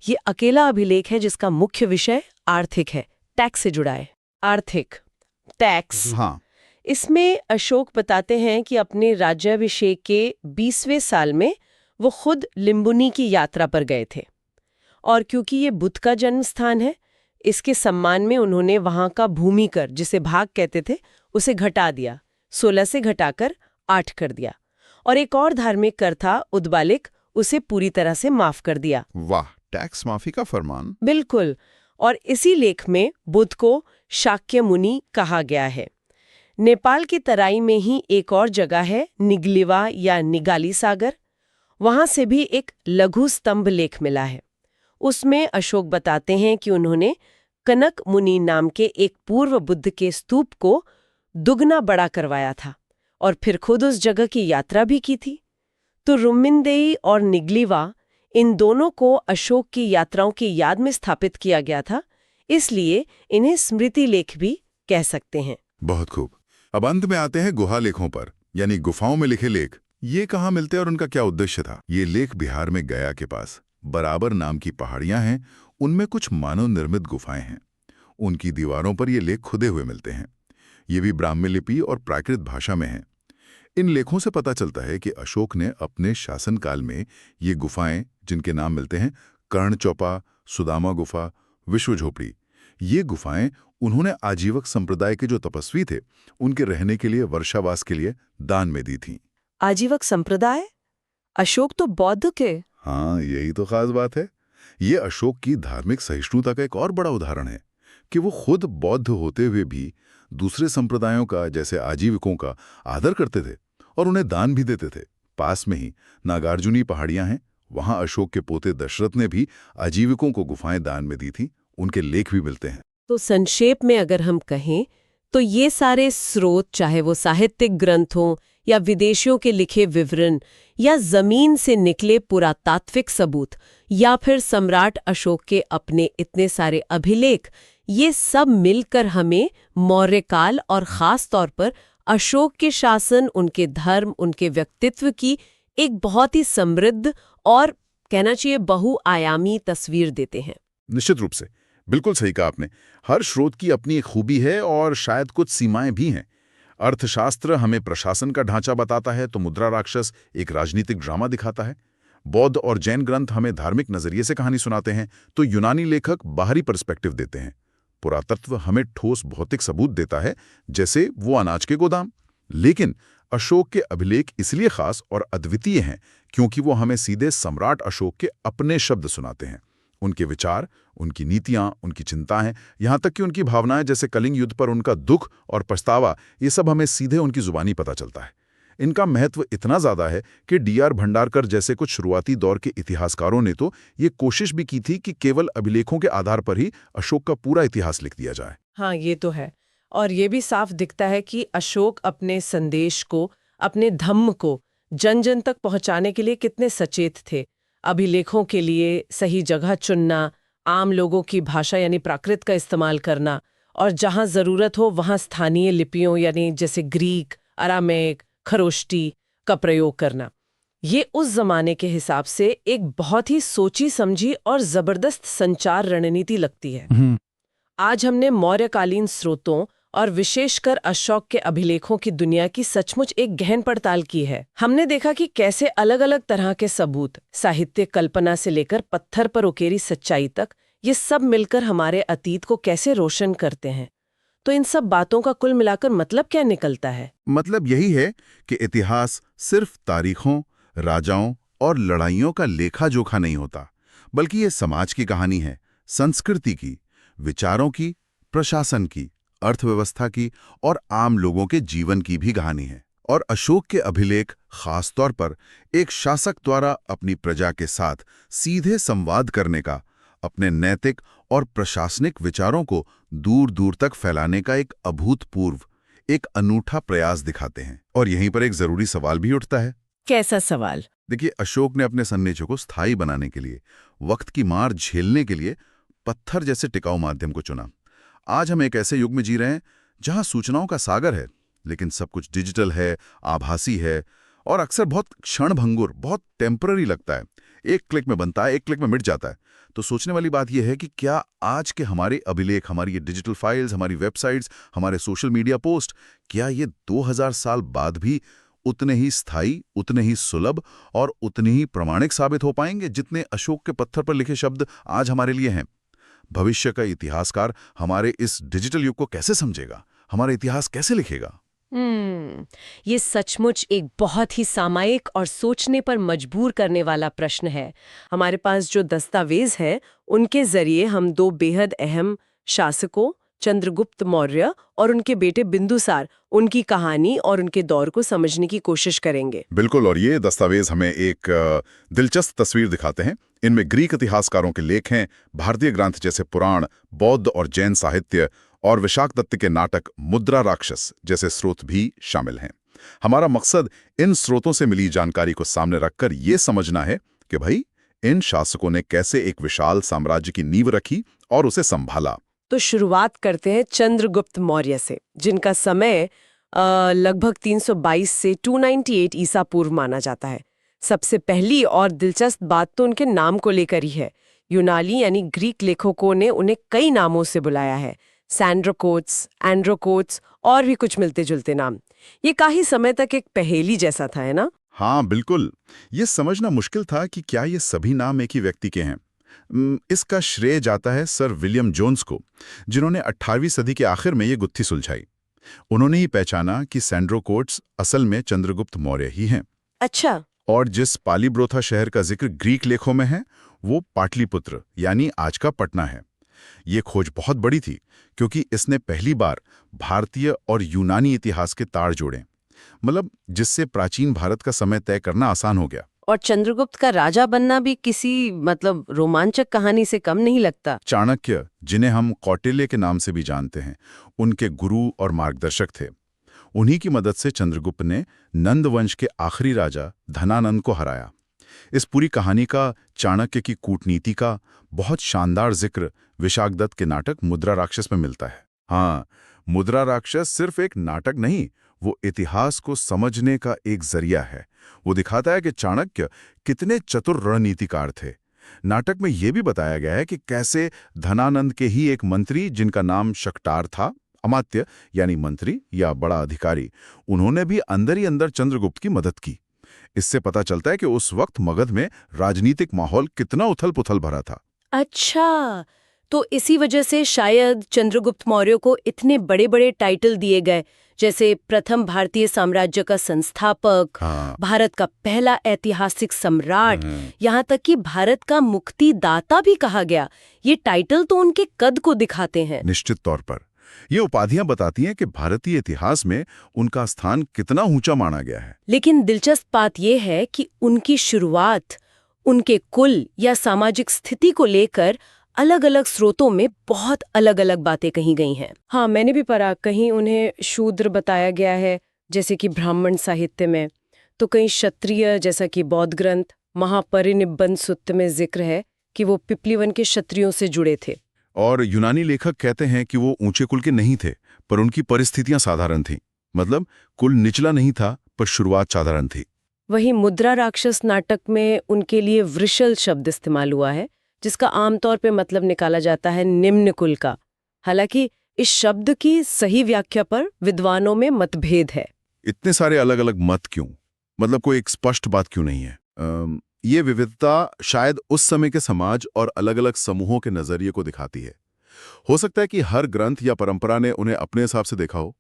ये अकेला अभिलेख है जिसका मुख्य विषय आर्थिक है, टैक्स से जुड़ा है। आर्थिक, टैक्स। हाँ। इसमें अशोक बताते हैं कि अपने राज्याभिषेक के 20वें साल में वो खुद लिम्बुनी की यात्रा पर गए थे, और क्योंकि ये बुद्ध का जन्म स्थान है, इसके सम्मान में उन्होंने वहां का भूमि कर, जिसे भाग कहते थे, उसे घटा दिया। 16 से घटाकर 8 कर दिया। और एक और धार्मिक कर था उद्बालिक, उसे पूरी तरह से माफ कर दिया। वाह, टैक्स माफी का फरमान। बिल्कुल। और इसी लेख में बुद्ध को शाक्य मुनि कहा गया है। नेपाल की तराई में ही एक और जगह है, निगलिवा या निगाली सागर। वहां से भी एक लघु स्तंभ लेख मिला है। उसमें अशोक बताते हैं कि उन्होंने कनक मुनि नाम के एक पूर्व बुद्ध के स्तूप को दुगना बड़ा करवाया था, और फिर खुद उस जगह की यात्रा भी की थी। तो रुम्मिनदेई और निगलिवा, इन दोनों को अशोक की यात्राओं की याद में स्थापित किया गया था, इसलिए इन्हें स्मृति लेख भी कह सकते हैं। बहुत खूब। अब अंत में आते हैं गुहा लेखों पर, यानी गुफाओं में लिखे लेख। ये कहाँ मिलते और उनका क्या उद्देश्य था? ये लेख बिहार में गया के पास बराबर नाम की पहाड़ियां हैं, उनमें कुछ मानव निर्मित गुफाएं हैं। उनकी दीवारों पर ये लेख खुदे हुए मिलते हैं। ये भी ब्राह्मी लिपि और प्राकृत भाषा में हैं। इन लेखों से पता चलता है कि अशोक ने अपने शासनकाल में ये गुफाएं, जिनके नाम मिलते हैं कर्ण चौपा, सुदामा गुफा, विश्व झोपड़ी, ये गुफाएं उन्होंने आजीवक संप्रदाय के जो तपस्वी थे उनके रहने के लिए, वर्षावास के लिए दान में दी थी। आजीवक संप्रदाय? अशोक तो बौद्ध के। हाँ, यही तो खास बात है। ये अशोक की धार्मिक सहिष्णुता का एक और बड़ा उदाहरण है कि वो खुद बौद्ध होते हुए भी दूसरे संप्रदायों का, जैसे आजीविकों का आदर करते थे और उन्हें दान भी देते थे। पास में ही नागार्जुनी पहाड़ियां हैं, वहां अशोक के पोते दशरथ ने भी आजीविकों को गुफाएं दान में दी थी। उनके लेख भी मिलते हैं। तो संक्षेप में अगर हम कहें तो ये सारे स्रोत, चाहे वो साहित्यिक ग्रंथों या विदेशियों के लिखे विवरण या जमीन से निकले पुरातात्विक सबूत या फिर सम्राट अशोक के अपने इतने सारे अभिलेख, ये सब मिलकर हमें मौर्य काल और खास तौर पर अशोक के शासन, उनके धर्म, उनके व्यक्तित्व की एक बहुत ही समृद्ध और कहना चाहिए बहुआयामी तस्वीर देते हैं। निश्चित रूप से, बिल्कुल सही कहा आपने। हर स्रोत की अपनी एक खूबी है और शायद कुछ सीमाएं भी हैं। अर्थशास्त्र हमें प्रशासन का ढांचा बताता है, तो मुद्रा राक्षस एक राजनीतिक ड्रामा दिखाता है। बौद्ध और जैन ग्रंथ हमें धार्मिक नजरिए से कहानी सुनाते हैं, तो यूनानी लेखक बाहरी पर्सपेक्टिव देते हैं। पुरातत्व हमें ठोस भौतिक सबूत देता है, जैसे वो अनाज के गोदाम। लेकिन अशोक के अभिलेख इसलिए खास और अद्वितीय हैं क्योंकि वो हमें सीधे सम्राट अशोक के अपने शब्द सुनाते हैं। उनके विचार, उनकी नीतियां, उनकी चिंताएं, यहां तक कि उनकी भावनाएं, जैसे कलिंग युद्ध पर उनका दुख और पछतावा, ये सब हमें सीधे उनकी जुबानी पता चलता है। इनका महत्व इतना ज्यादा है कि डी.आर. भंडारकर जैसे कुछ शुरुआती दौर के इतिहासकारों ने तो ये कोशिश भी की थी कि केवल अभिलेखों के आधार पर ही अशोक का पूरा इतिहास लिख दिया जाए। हाँ, ये तो है। और ये भी साफ दिखता है कि अशोक अपने संदेश को, अपने धम्म को जन जन तक पहुंचाने के लिए कितने सचेत थे। अभिलेखों के लिए सही जगह चुनना, आम लोगों की भाषा यानी प्राकृत का इस्तेमाल करना, और जहां जरूरत हो वहां स्थानीय लिपियों यानी जैसे ग्रीक, अरामेक, खरोष्टी का प्रयोग करना। ये उस जमाने के हिसाब से एक बहुत ही सोची समझी और जबरदस्त संचार रणनीति लगती है। आज हमने मौर्यकालीन स्रोतों और विशेषकर अशोक के अभिलेखों की दुनिया की सचमुच एक गहन पड़ताल की है। हमने देखा कि कैसे अलग अलग तरह के सबूत, साहित्य कल्पना से लेकर पत्थर पर उकेरी सच्चाई तक, ये सब मिलकर हमारे अतीत को कैसे रोशन करते हैं। तो इन सब बातों का कुल मिलाकर मतलब क्या निकलता है? मतलब यही है कि इतिहास सिर्फ तारीखों, राजाओं और लड़ाइयों का लेखा जोखा नहीं होता, बल्कि ये समाज की कहानी है, संस्कृति की, विचारों की, प्रशासन की, अर्थव्यवस्था की और आम लोगों के जीवन की भी कहानी है। और अशोक के अभिलेख खास तौर पर एक शासक द्वारा अपनी प्रजा के साथ सीधे संवाद करने का, अपने नैतिक और प्रशासनिक विचारों को दूर दूर तक फैलाने का एक अभूतपूर्व, एक अनूठा प्रयास दिखाते हैं। और यहीं पर एक जरूरी सवाल भी उठता है। कैसा सवाल? देखिए, अशोक ने अपने सन्निचों को स्थायी बनाने के लिए, वक्त की मार झेलने के लिए पत्थर जैसे टिकाऊ माध्यम को चुना। आज हम एक ऐसे युग में जी रहे हैं जहां सूचनाओं का सागर है, लेकिन सब कुछ डिजिटल है, आभासी है और अक्सर बहुत क्षणभंगुर, बहुत टेम्पररी लगता है। एक क्लिक में बनता है, एक क्लिक में मिट जाता है। तो सोचने वाली बात यह है कि क्या आज के हमारे अभिलेख, हमारी ये डिजिटल फाइल्स, हमारी वेबसाइट्स, हमारे सोशल मीडिया पोस्ट, क्या ये 2000 साल बाद भी उतने ही स्थायी, उतने ही सुलभ और उतने ही प्रमाणिक साबित हो पाएंगे जितने अशोक के पत्थर पर लिखे शब्द आज हमारे लिए हैं? भविष्य का इतिहासकार हमारे इस डिजिटल युग को कैसे समझेगा, हमारा इतिहास कैसे लिखेगा? ये सचमुच एक बहुत ही सामायिक और सोचने पर मजबूर करने वाला प्रश्न है। हमारे पास जो दस्तावेज है, उनके जरिए हम दो बेहद अहम शासकों, चंद्रगुप्त मौर्य और उनके बेटे बिंदुसार, उनकी कहानी और उनके दौर को समझने की कोशिश करेंगे। बिल्कुल, और ये दस्तावेज हमें एक दिलचस्प तस्वीर दिखाते हैं। इनमें ग्रीक इतिहासकारों के लेख हैं, भारतीय ग्रंथ जैसे पुराण, बौद्ध और जैन साहित्य और विशाख दत्त के नाटक मुद्रा राक्षस जैसे स्रोत भी शामिल हैं। हमारा मकसद इन स्रोतों से मिली जानकारी को सामने रखकर ये समझना है कि भाई, इन शासकों ने कैसे एक विशाल साम्राज्य की नींव रखी और उसे संभाला। तो शुरुआत करते हैं चंद्रगुप्त मौर्य से, जिनका समय लगभग 322 से 298 ईसा पूर्व माना जाता है। सबसे पहली और दिलचस्प बात तो उनके नाम को लेकर ही है। यूनानी यानी ग्रीक लेखकों ने उन्हें कई नामों से बुलाया है, सैंड्रोकोट्स, एंड्रोकोट्स और भी कुछ मिलते जुलते नाम। ये काफी समय तक एक पहेली जैसा था, है ना? हाँ बिल्कुल। ये समझना मुश्किल था कि क्या ये सभी नाम एक ही व्यक्ति के हैं। इसका श्रेय जाता है सर विलियम जोन्स को, जिन्होंने 18वीं सदी के आखिर में ये गुत्थी सुलझाई। उन्होंने ही पहचाना कि सैंड्रोकोट्स असल में चंद्रगुप्त मौर्य ही हैं। अच्छा। और जिस पालीब्रोथा शहर का जिक्र ग्रीक लेखों में है, वो पाटलिपुत्र यानी आज का पटना है। ये खोज बहुत बड़ी थी क्योंकि इसने पहली बार भारतीय और यूनानी इतिहास के तार जोड़े, मतलब जिससे प्राचीन भारत का समय तय करना आसान हो गया। और चंद्रगुप्त का राजा बनना भी किसी रोमांचक कहानी से कम नहीं लगता। चाणक्य, जिन्हें हम कौटिल्य के नाम से भी जानते हैं, उनके गुरु और मार्गदर्शक थे। उन्हीं की मदद से चंद्रगुप्त ने नंद वंश के आखिरी राजा धनानंद को हराया। इस पूरी कहानी का चाणक्य की कूटनीति का बहुत शानदार जिक्र विशाखदत्त के नाटक मुद्रा राक्षस में मिलता है। हाँ, मुद्रा राक्षस सिर्फ एक नाटक नहीं, वो इतिहास को समझने का एक जरिया है। वो दिखाता है कि चाणक्य कितने चतुर रणनीतिकार थे। नाटक में ये भी बताया गया है कि कैसे धनानंद के ही एक मंत्री, जिनका नाम शक्टार था, अमात्य यानी मंत्री या बड़ा अधिकारी, उन्होंने भी अंदर ही अंदर चंद्रगुप्त की मदद की। इससे पता चलता है कि उस वक्त मगध में राजनीतिक माहौल कितना उथल-पुथल भरा था। अच्छा, तो इसी वजह से शायद चंद्रगुप्त मौर्य को इतने बड़े-बड़े टाइटल दिए गए, जैसे प्रथम भारतीय साम्राज्य का संस्थापक, हाँ। भारत का पहला ऐतिहासिक सम्राट, यहाँ तक कि भारत का मुक्तिदाता भी कहा गया। ये टाइटल तो उनके कद को दिखाते हैं। निश्चित तौर पर ये उपाधियां बताती हैं कि भारतीय इतिहास में उनका स्थान कितना ऊंचा माना गया है। लेकिन दिलचस्प बात यह है कि उनकी शुरुआत, उनके कुल या सामाजिक स्थिति को लेकर अलग-अलग स्रोतों में बहुत अलग-अलग बातें कही गई हैं। हाँ, मैंने भी पढ़ा, कहीं उन्हें शूद्र बताया गया है, जैसे कि ब्राह्मण साहित्य में, तो कहीं क्षत्रिय, जैसा कि बौद्ध ग्रंथ महापरिनिब्बन सूक्त में जिक्र है कि वो पिपलीवन के क्षत्रियों से जुड़े थे। और यूनानी लेखक कहते हैं कि वो ऊंचे कुल के नहीं थे, पर उनकी परिस्थितियां साधारण थीं। मतलब कुल निचला नहीं था, पर शुरुआत साधारण थी। वहीं मुद्रा राक्षस नाटक में उनके लिए वृषल शब्द इस्तेमाल हुआ है, जिसका आमतौर पे मतलब निकाला जाता है निम्न कुल का। हालांकि इस शब्द की सही व्याख्या पर विद्वानों में मतभेद है। इतने सारे अलग अलग मत क्यों? मतलब कोई एक स्पष्ट बात क्यों नहीं है? ये विविधता शायद उस समय के समाज और अलग अलग समूहों के नजरिए को दिखाती है। हो सकता है कि हर ग्रंथ या परंपरा ने उन्हें अपने हिसाब से देखा हो।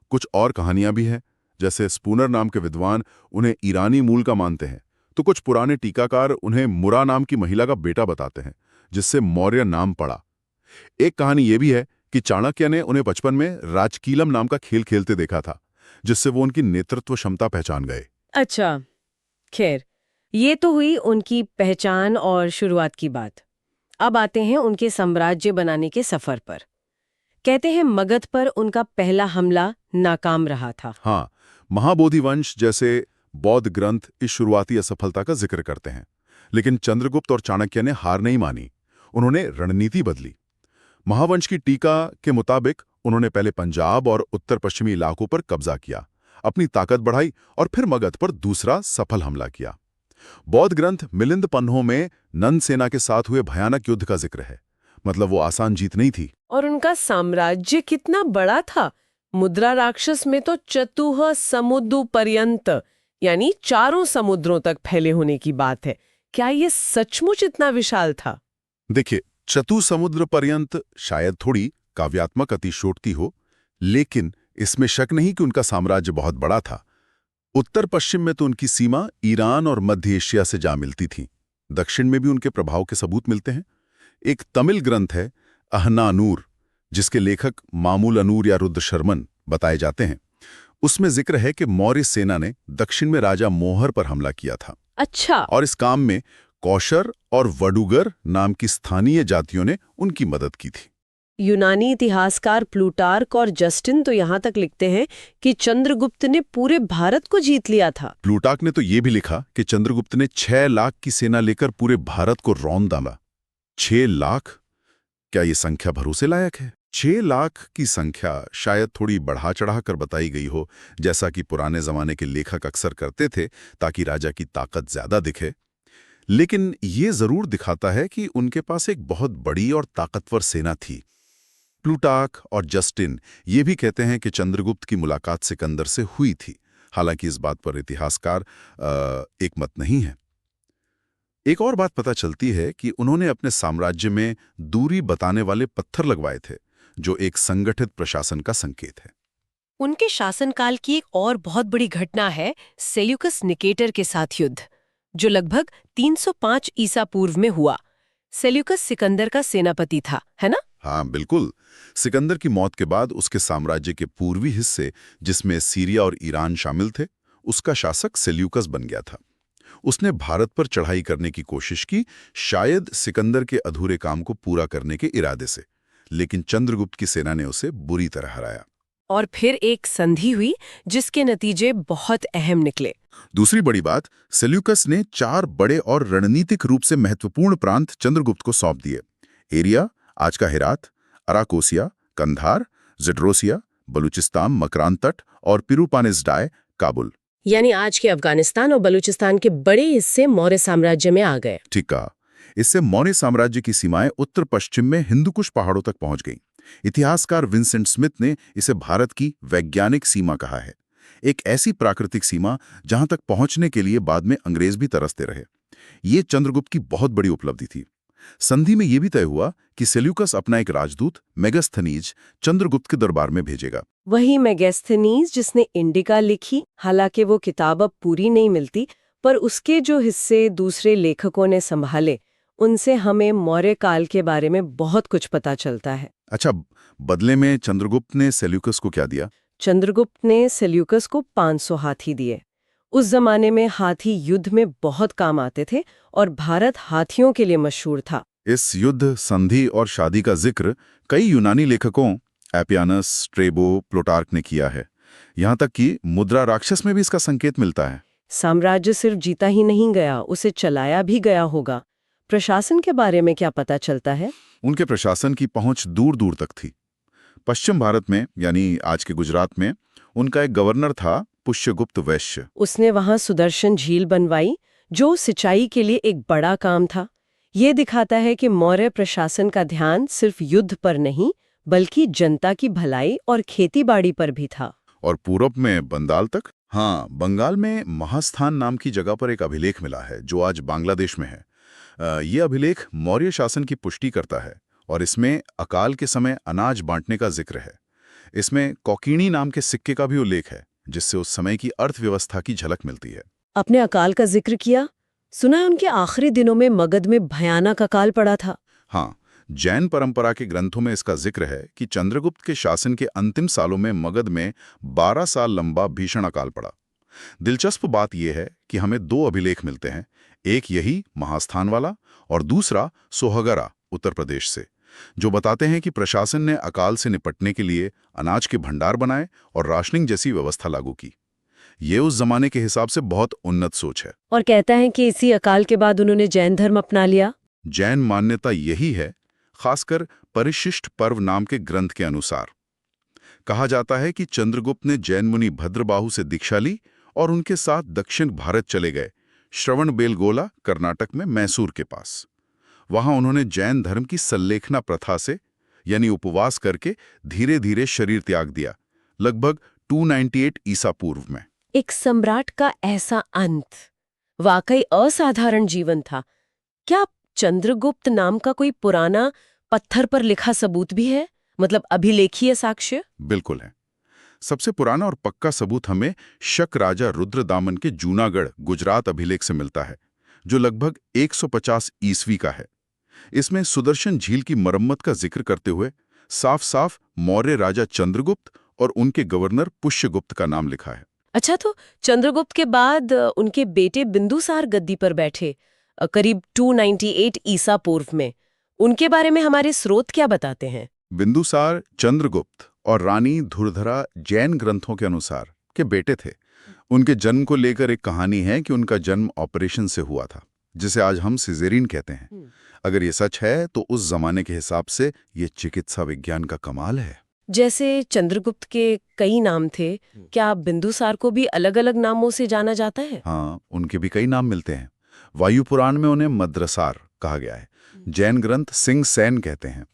कुछ और कहानियां भी हैं, जैसे स्पूनर नाम के विद्वान उन्हें ईरानी मूल का मानते हैं, तो कुछ पुराने टीकाकार उन्हें मुरा नाम की महिला का बेटा बताते हैं, जिससे मौर्य नाम पड़ा। एक कहानी यह भी है कि चाणक्य ने उन्हें बचपन में राजकीलम नाम का खेल खेलते देखा था, जिससे वो उनकी नेतृत्व क्षमता पहचान गए। अच्छा, खैर, ये तो हुई उनकी पहचान और शुरुआत की बात। अब आते हैं उनके साम्राज्य बनाने के सफर पर। कहते हैं मगध पर उनका पहला हमला नाकाम रहा था। हाँ, महाबोधि वंश जैसे बौद्ध ग्रंथ इस शुरुआती असफलता का जिक्र करते हैं, लेकिन चंद्रगुप्त और चाणक्य ने हार नहीं मानी। उन्होंने रणनीति बदली। महावंश की टीका के मुताबिक उन्होंने पहले पंजाब और उत्तर पश्चिमी इलाकों पर कब्जा किया, अपनी ताकत बढ़ाई और फिर मगध पर दूसरा सफल हमला किया। बौद्ध ग्रंथ मिलिंद पन्हों में नंद सेना के साथ हुए भयानक युद्ध का जिक्र है। मतलब वो आसान जीत नहीं थी। और उनका साम्राज्य कितना बड़ा था। मुद्रा राक्षस में तो चतुह समुद्र पर्यंत, यानी चारों समुद्रों तक फैले होने की बात है। क्या ये सचमुच इतना विशाल था? देखिए, चतुसमुद्र पर्यंत शायद थोड़ी काव्यात्मक अतिशयोक्ति हो, लेकिन इसमें शक नहीं कि उनका साम्राज्य बहुत बड़ा था। उत्तर पश्चिम में तो उनकी सीमा ईरान और मध्य एशिया से जा मिलती थी। दक्षिण में भी उनके प्रभाव के सबूत मिलते हैं। एक तमिल ग्रंथ है अहनानूर, जिसके लेखक मामूल अनूर या रुद्र शर्मन बताए जाते हैं। उसमें जिक्र है कि मौर्य सेना ने दक्षिण में राजा मोहर पर हमला किया था। अच्छा। और इस काम में कौशर और वडुगर नाम की स्थानीय जातियों ने उनकी मदद की थी। यूनानी इतिहासकार प्लूटार्क और जस्टिन तो यहाँ तक लिखते हैं कि चंद्रगुप्त ने पूरे भारत को जीत लिया था। प्लूटार्क ने तो ये भी लिखा कि चंद्रगुप्त ने 6 लाख की सेना लेकर पूरे भारत को रौंद डाला। 6 लाख? क्या ये संख्या भरोसे लायक है? 6 लाख की संख्या शायद थोड़ी बढ़ा चढ़ा कर बताई गई हो, जैसा कि पुराने जमाने के लेखक अक्सर करते थे, ताकि राजा की ताकत ज्यादा दिखे। लेकिन ये जरूर दिखाता है कि उनके पास एक बहुत बड़ी और ताकतवर सेना थी। प्लूटार्क और जस्टिन ये भी कहते हैं कि चंद्रगुप्त की मुलाकात सिकंदर से हुई थी। हालांकि इस बात पर इतिहासकार एक मत नहीं है। एक और बात पता चलती है कि उन्होंने अपने साम्राज्य में दूरी बताने वाले पत्थर लगवाए थे, जो एक संगठित प्रशासन का संकेत है। उनके शासनकाल की एक और बहुत बड़ी घटना है सेल्यूकस निकेटर के साथ युद्ध, जो लगभग 305 ईसा पूर्व में हुआ। सेल्यूकस सिकंदर का सेनापति था, है ना? हाँ बिल्कुल। सिकंदर की मौत के बाद उसके साम्राज्य के पूर्वी हिस्से, जिसमें सीरिया और ईरान शामिल थे, उसका शासक सेल्यूकस बन गया था। उसने भारत पर चढ़ाई करने की कोशिश की, शायद सिकंदर के अधूरे काम को पूरा करने के इरादे से, लेकिन चंद्रगुप्त की सेना ने उसे बुरी तरह हराया। और फिर एक संधि हुई जिसके नतीजे बहुत अहम निकले। दूसरी बड़ी बात, सेल्यूकस ने 4 बड़े और रणनीतिक रूप से महत्वपूर्ण प्रांत चंद्रगुप्त को सौंप दिए। एरिया, आज का हेरात, अराकोसिया, कंधार, ज़ड्रोसिया, बलूचिस्तान, मकरान तट और पिरुपानिसडाय, काबुल। यानी आज के अफगानिस्तान और बलूचिस्तान के बड़े हिस्से मौर्य साम्राज्य में आ गए। ठीक कहा। इससे मौर्य साम्राज्य की सीमाएं उत्तर पश्चिम में हिंदुकुश पहाड़ों तक पहुंच गईं। इतिहासकार विंसेंट स्मिथ ने इसे भारत की वैज्ञानिक सीमा कहा है, एक ऐसी प्राकृतिक सीमा जहां तक पहुंचने के लिए बाद में अंग्रेज भी तरसते रहे। ये चंद्रगुप्त की बहुत बड़ी उपलब्धि थी। संधि में यह भी तय हुआ कि सेल्यूकस अपना एक राजदूत मेगास्थनीज चंद्रगुप्त के दरबार में भेजेगा। वही मेगास्थनीज जिसने इंडिका लिखी। हालांकि वो किताब अब पूरी नहीं मिलती, पर उसके जो हिस्से दूसरे लेखकों ने संभाले, उनसे हमें मौर्य काल के बारे में बहुत कुछ पता चलता है। अच्छा, बदले में चंद्रगुप्त ने सेल्यूकस को क्या दिया? चंद्रगुप्त ने सेल्यूकस को 500 हाथी दिए। उस जमाने में हाथी युद्ध में बहुत काम आते थे और भारत हाथियों के लिए मशहूर था। इस युद्ध, संधि और शादी का जिक्र कई यूनानी लेखकों, एपियानस, स्ट्रेबो, प्लूटार्क ने किया है। यहाँ तक कि मुद्रा राक्षस में भी इसका संकेत मिलता है। साम्राज्य सिर्फ जीता ही नहीं गया, उसे चलाया भी गया होगा। प्रशासन के बारे में क्या पता चलता है? उनके प्रशासन की पहुंच दूर दूर तक थी। पश्चिम भारत में, यानी आज के गुजरात में, उनका एक गवर्नर था, पुष्यगुप्त वैश्य। उसने वहां सुदर्शन झील बनवाई, जो सिंचाई के लिए एक बड़ा काम था। ये दिखाता है कि मौर्य प्रशासन का ध्यान सिर्फ युद्ध पर नहीं, बल्कि जनता की भलाई और खेतीबाड़ी पर भी था। और पूरब में बंगाल तक? हाँ, बंगाल में महास्थान नाम की जगह पर एक अभिलेख मिला है, जो आज बांग्लादेश में है। ये अभिलेख मौर्य शासन की पुष्टि करता है और इसमें अकाल के समय अनाज बांटने का जिक्र है। इसमें कोकीणी नाम के सिक्के का भी उल्लेख है, जिससे उस समय की अर्थव्यवस्था की झलक मिलती है। अपने अकाल का जिक्र किया, सुना है उनके आखिरी दिनों में मगध में भयानक अकाल पड़ा था। हाँ, जैन परंपरा के ग्रंथों में इसका जिक्र है कि चंद्रगुप्त के शासन के अंतिम सालों में मगध में 12 साल लंबा भीषण अकाल पड़ा। दिलचस्प बात यह है कि हमें 2 अभिलेख मिलते हैं, एक यही महास्थान वाला और दूसरा सोहगरा, उत्तर प्रदेश से, जो बताते हैं कि प्रशासन ने अकाल से निपटने के लिए अनाज के भंडार बनाए और राशनिंग जैसी व्यवस्था लागू की। ये उस जमाने के हिसाब से बहुत उन्नत सोच है। और कहता है कि इसी अकाल के बाद उन्होंने जैन धर्म अपना लिया। जैन मान्यता यही है, खासकर परिशिष्ट पर्व नाम के ग्रंथ के अनुसार। कहा जाता है कि चंद्रगुप्त ने जैन मुनि भद्रबाहु से दीक्षा ली और उनके साथ दक्षिण भारत चले गए, श्रवणबेलगोला, कर्नाटक में मैसूर के पास। वहां उन्होंने जैन धर्म की सल्लेखना प्रथा से, यानी उपवास करके, धीरे धीरे शरीर त्याग दिया, लगभग 298 ईसा पूर्व में। एक सम्राट का ऐसा अंत वाकई असाधारण जीवन था। क्या चंद्रगुप्त नाम का कोई पुराना पत्थर पर लिखा सबूत भी है, मतलब अभिलेखीय साक्ष्य? बिल्कुल है। सबसे पुराना और पक्का सबूत हमें शक राजा रुद्रदामन के जूनागढ़, गुजरात अभिलेख से मिलता है, जो लगभग 150 ईस्वी का है। इसमें सुदर्शन झील की मरम्मत का जिक्र करते हुए साफ साफ मौर्य राजा चंद्रगुप्त और उनके गवर्नर पुष्यगुप्त का नाम लिखा है। अच्छा, तो चंद्रगुप्त के बाद उनके बेटे बिंदुसार गद्दी पर बैठे करीब 298 ईसा पूर्व में। उनके बारे में हमारे स्रोत क्या बताते हैं? बिंदुसार चंद्रगुप्त और रानी धुरधरा जैन ग्रंथों के अनुसार के बेटे थे। उनके जन्म को लेकर एक कहानी है कि उनका जन्म ऑपरेशन से हुआ था। जिसे आज हम सिजेरियन कहते हैं। अगर ये सच है तो उस जमाने के हिसाब से ये चिकित्सा विज्ञान का कमाल है। जैसे चंद्रगुप्त के कई नाम थे, क्या बिंदुसार को भी अलग अलग नामों से जाना जाता है? हाँ, उनके भी कई नाम मिलते हैं। वायु पुराण में उन्हें मद्रसार कहा गया है। जैन ग्रंथ सिंह सैन कहते हैं।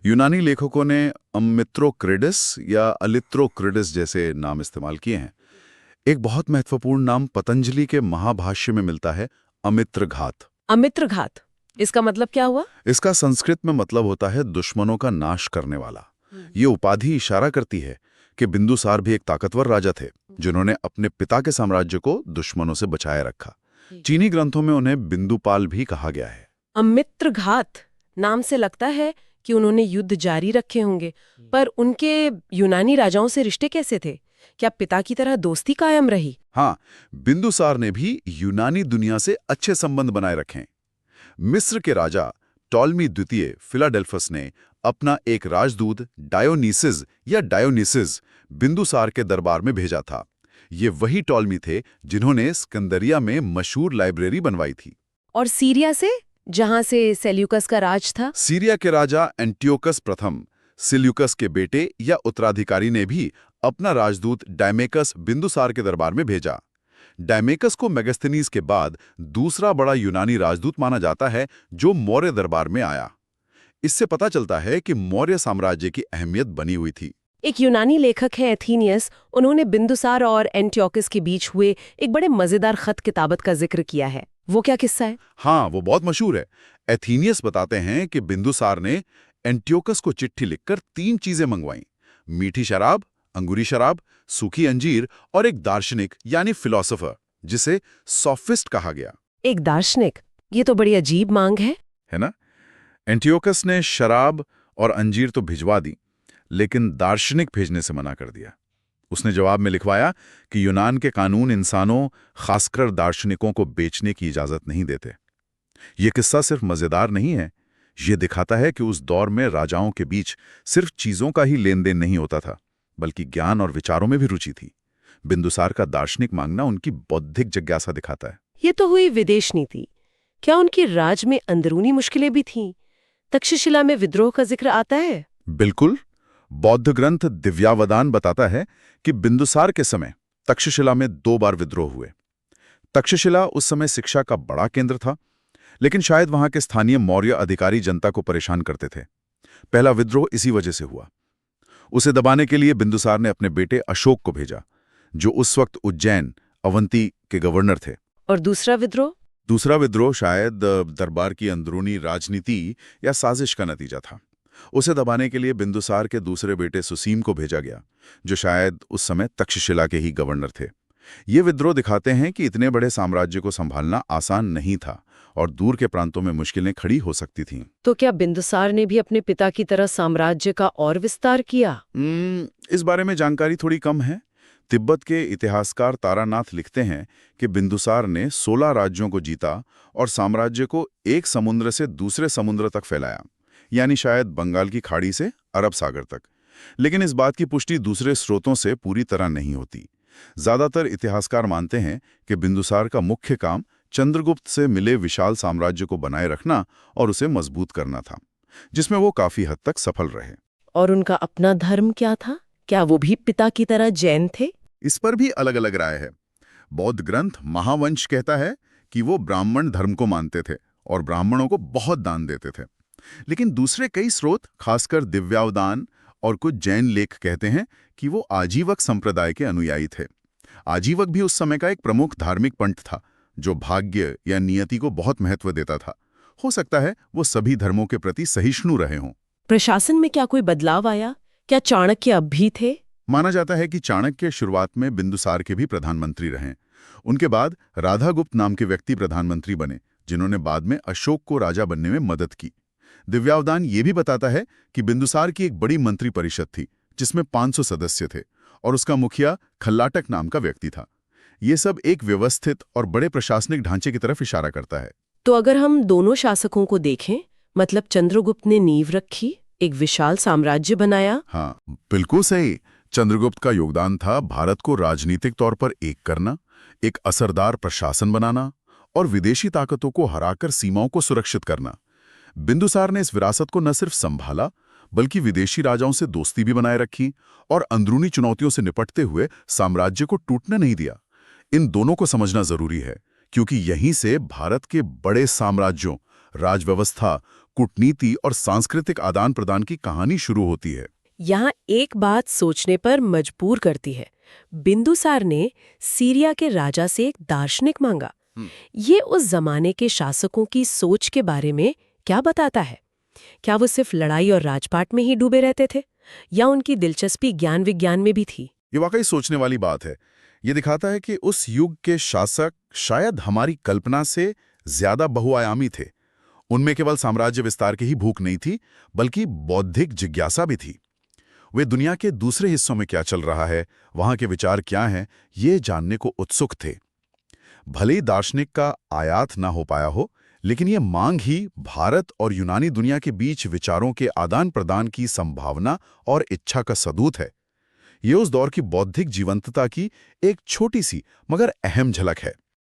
यूनानी लेखकों ने अमित्रोक्रिडस या अलित्रोक्रिडस जैसे नाम इस्तेमाल किए हैं। एक बहुत महत्वपूर्ण नाम पतंजलि के महाभाष्य में मिलता है, अमित्रघात। अमित्रघात, इसका मतलब क्या हुआ? इसका संस्कृत में मतलब होता है दुश्मनों का नाश करने वाला। ये उपाधि इशारा करती है कि बिंदुसार भी एक ताकतवर राजा थे जिन्होंने अपने पिता के साम्राज्य को दुश्मनों से बचाए रखा। चीनी ग्रंथों में उन्हें बिंदुपाल भी कहा गया है। अमित्रघात नाम से लगता है कि उन्होंने युद्ध जारी रखे होंगे, पर उनके यूनानी राजाओं से रिश्ते कैसे थे? क्या पिता की तरह दोस्ती कायम रही? हाँ, बिंदुसार ने भी यूनानी दुनिया से अच्छे संबंध बनाए रखे। मिस्र के राजा टॉलमी द्वितीय फिलाडेल्फस ने अपना एक राजदूत डायोनिसिस बिंदुसार के दरबार में भेजा था। ये वही टॉलमी थे जिन्होंने स्कंदरिया में मशहूर लाइब्रेरी बनवाई थी। और सीरिया से, जहां से सेल्यूकस का राज था? सीरिया के राजा एंटियोकस प्रथम सिल्यूकस के बेटे या उत्तराधिकारी ने भी अपना राजदूत डायमेकस बिंदुसार के दरबार में भेजा। डायमेकस को मेगास्थनीज के बाद दूसरा बड़ा यूनानी राजदूत माना जाता है जो मौर्य दरबार में आया। इससे पता चलता है कि मौर्य साम्राज्य की अहमियत बनी हुई थी। एक यूनानी लेखक है एथीनियस, उन्होंने बिंदुसार और एंटियोकस के बीच हुए एक बड़े मजेदार खत किताबत का जिक्र किया है। वो क्या किस्सा है? हाँ, वो बहुत मशहूर है। एथीनियस बताते हैं कि बिंदुसार ने एंटियोकस को चिट्ठी लिखकर 3 चीजें मंगवाईं: मीठी शराब, अंगूरी शराब, सूखी अंजीर और एक दार्शनिक यानी फिलोसोफर जिसे सोफिस्ट कहा गया। एक दार्शनिक, ये तो बड़ी अजीब मांग है ना? एंटियोकस ने शराब और अंजीर तो भिजवा दी, लेकिन दार्शनिक भेजने से मना कर दिया। उसने जवाब में लिखवाया कि यूनान के कानून इंसानों, खासकर दार्शनिकों को बेचने की इजाजत नहीं देते। ये किस्सा सिर्फ मजेदार नहीं है, ये दिखाता है कि उस दौर में राजाओं के बीच सिर्फ चीजों का ही लेन देन नहीं होता था, बल्कि ज्ञान और विचारों में भी रुचि थी। बिंदुसार का दार्शनिक मांगना उनकी बौद्धिक जिज्ञासा दिखाता है। ये तो हुई विदेश नीति। क्या उनकी राज में अंदरूनी मुश्किलें भी थीं? तक्षशिला में विद्रोह का जिक्र आता है? बिल्कुल। बौद्ध ग्रंथ दिव्यावदान बताता है कि बिंदुसार के समय तक्षशिला में 2 बार विद्रोह हुए। तक्षशिला उस समय शिक्षा का बड़ा केंद्र था, लेकिन शायद वहां के स्थानीय मौर्य अधिकारी जनता को परेशान करते थे। पहला विद्रोह इसी वजह से हुआ। उसे दबाने के लिए बिंदुसार ने अपने बेटे अशोक को भेजा, जो उस वक्त उज्जैन, अवंती के गवर्नर थे। और दूसरा विद्रोह? दूसरा विद्रोह शायद दरबार की अंदरूनी राजनीति या साजिश का नतीजा था। उसे दबाने के लिए बिंदुसार के दूसरे बेटे सुसीम को भेजा गया, जो शायद उस समय तक्षशिला के ही गवर्नर थे। ये विद्रोह दिखाते हैं कि इतने बड़े साम्राज्य को संभालना आसान नहीं था और दूर के प्रांतों में मुश्किलें खड़ी हो सकती थीं। तो क्या बिंदुसार ने भी अपने पिता की तरह साम्राज्य का और विस्तार किया? इस बारे में जानकारी थोड़ी कम है। तिब्बत के इतिहासकार तारानाथ लिखते हैं कि बिंदुसार ने 16 राज्यों को जीता और साम्राज्य को एक समुद्र से दूसरे समुद्र तक फैलाया, यानी शायद बंगाल की खाड़ी से अरब सागर तक। लेकिन इस बात की पुष्टि दूसरे स्रोतों से पूरी तरह नहीं होती। ज्यादातर इतिहासकार मानते हैं कि बिंदुसार का मुख्य काम चंद्रगुप्त से मिले विशाल साम्राज्य को बनाए रखना और उसे मजबूत करना था, जिसमें वो काफी हद तक सफल रहे। और उनका अपना धर्म क्या था? क्या वो भी पिता की तरह जैन थे? इस पर भी अलग अलग राय है। बौद्ध ग्रंथ महावंश कहता है कि वो ब्राह्मण धर्म को मानते थे और ब्राह्मणों को बहुत दान देते थे। लेकिन दूसरे कई स्रोत, खासकर दिव्यावदान और कुछ जैन लेख कहते हैं कि वो आजीवक संप्रदाय के अनुयायी थे। आजीवक भी उस समय का एक प्रमुख धार्मिक पंथ था, जो भाग्य या नियति को बहुत महत्व देता था। हो सकता है वो सभी धर्मों के प्रति सहिष्णु रहे हों। प्रशासन में क्या कोई बदलाव आया? क्या चाणक्य अब भी थे? माना जाता है कि चाणक्य शुरुआत में बिंदुसार के भी प्रधानमंत्री रहे। उनके बाद राधागुप्त नाम के व्यक्ति प्रधानमंत्री बने, जिन्होंने बाद में अशोक को राजा बनने में मदद की। दिव्यावदान ये भी बताता है कि बिंदुसार की एक बड़ी मंत्री परिषद थी, जिसमें 500 सदस्य थे और उसका मुखिया खल्लाटक नाम का व्यक्ति था। ये सब एक व्यवस्थित और बड़े प्रशासनिक ढांचे की तरफ इशारा करता है। तो अगर हम दोनों शासकों को देखें, मतलब चंद्रगुप्त ने नींव रखी, एक विशाल साम्राज्य बनाया। हाँ, बिल्कुल सही। चंद्रगुप्त का योगदान था भारत को राजनीतिक तौर पर एक करना, एक असरदार प्रशासन बनाना और विदेशी ताकतों को हराकर सीमाओं को सुरक्षित करना। बिंदुसार ने इस विरासत को न सिर्फ संभाला, बल्कि विदेशी राजाओं से दोस्ती भी बनाए रखी और अंदरूनी चुनौतियों से निपटते हुए साम्राज्य को टूटने नहीं दिया। इन दोनों को समझना जरूरी है, क्योंकि यहीं से भारत के बड़े साम्राज्यों, राजव्यवस्था, कूटनीति और सांस्कृतिक आदान प्रदान की कहानी शुरू होती है। यहाँ एक बात सोचने पर मजबूर करती है। बिंदुसार ने सीरिया के राजा से एक दार्शनिक मांगा। ये उस जमाने के शासकों की सोच के बारे में क्या बताता है? क्या वो सिर्फ लड़ाई और राजपाट में ही डूबे रहते थे, या उनकी दिलचस्पी ज्ञान विज्ञान में भी थी? ये वाकई सोचने वाली बात है। ये दिखाता है कि उस युग के शासक शायद हमारी कल्पना से ज्यादा बहुआयामी थे। उनमें केवल साम्राज्य विस्तार की ही भूख नहीं थी, बल्कि बौद्धिक जिज्ञासा भी थी। वे दुनिया के दूसरे हिस्सों में क्या चल रहा है, वहां के विचार क्या हैं, ये जानने को उत्सुक थे। भले ही दार्शनिक का आयात ना हो पाया हो, लेकिन ये मांग ही भारत और यूनानी दुनिया के बीच विचारों के आदान प्रदान की संभावना और इच्छा का सबूत है। ये उस दौर की बौद्धिक जीवंतता की एक छोटी सी मगर अहम झलक है।